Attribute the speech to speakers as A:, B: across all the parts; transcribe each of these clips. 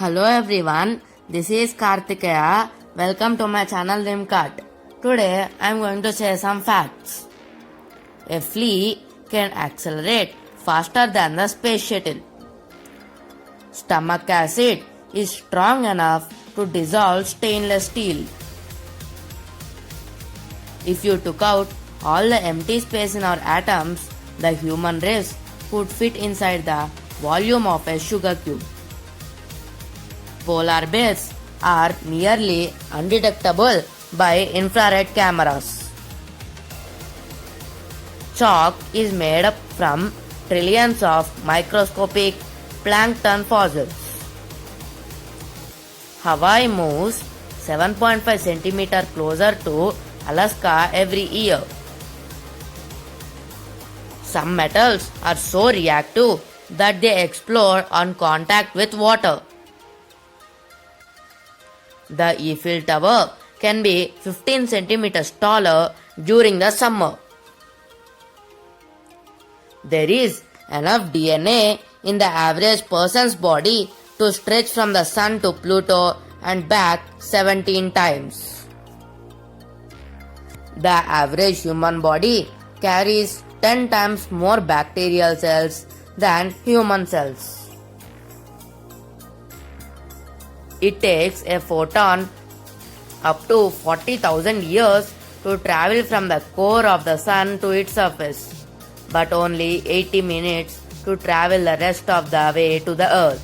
A: Hello everyone, this is Kartikeya. Welcome to my channel Rimcart. Today I am going to share some facts. A flea can accelerate faster than the space shuttle. Stomach acid is strong enough to dissolve stainless steel. If you took out all the empty space in our atoms, the human race could fit inside the volume of a sugar cube. Polar bears are nearly undetectable by infrared cameras. Chalk is made up from trillions of microscopic plankton fossils. Hawaii moves 7.5 cm closer to Alaska every year. Some metals are so reactive that they explode on contact with water. The Eiffel Tower can be 15 centimeters taller during the summer. There is enough DNA in the average person's body to stretch from the sun to Pluto and back 17 times. The average human body carries 10 times more bacterial cells than human cells. It takes a photon up to 40,000 years to travel from the core of the sun to its surface, but only 80 minutes to travel the rest of the way to the earth.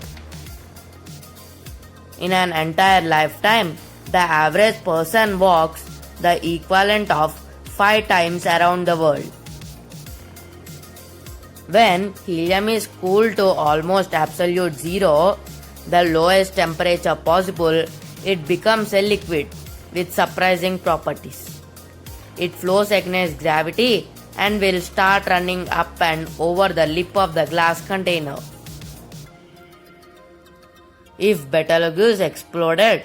A: In an entire lifetime, the average person walks the equivalent of 5 times around the world. When helium is cooled to almost absolute zero, the lowest temperature possible, it becomes a liquid with surprising properties. It flows against gravity and will start running up and over the lip of the glass container. If Betelgeuse exploded,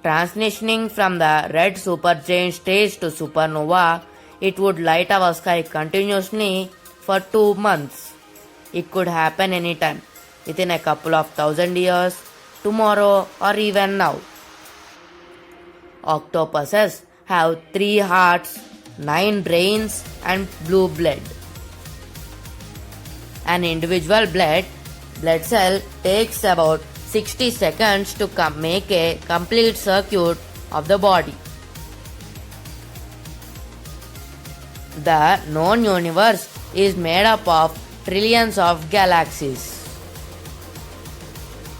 A: transitioning from the red supergiant stage to supernova, it would light our sky continuously for 2 months. It could happen anytime, within a couple of thousand years, tomorrow, or even now. Octopuses have 3 hearts, 9 brains, and blue blood. An individual blood cell takes about 60 seconds to make a complete circuit of the body. The known universe is made up of trillions of galaxies.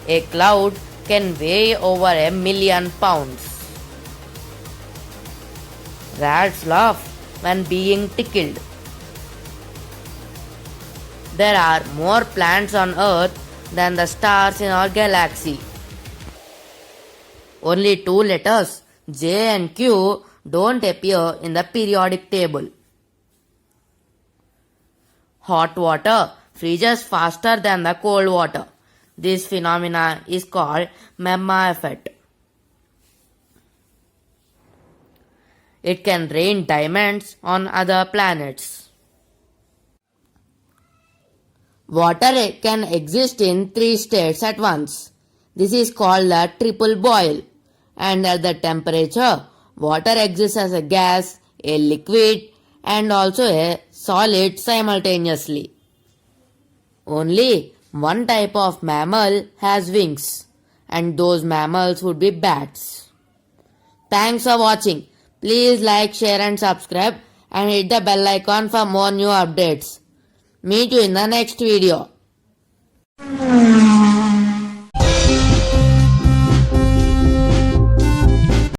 A: A cloud can weigh over 1 million pounds. Rats laugh when being tickled. There are more planets on Earth than the stars in our galaxy. Only 2 letters, J and Q, don't appear in the periodic table. Hot water freezes faster than the cold water. This phenomena is called Magma effect. It can rain diamonds on other planets. Water can exist in 3 states at once. This is called the triple boil. And at the temperature, water exists as a gas, a liquid, and also a solid simultaneously. Only one type of mammal has wings, and those mammals would be bats. Thanks for watching. Please like, share and subscribe and hit the bell icon for more new updates. Meet you in the next video.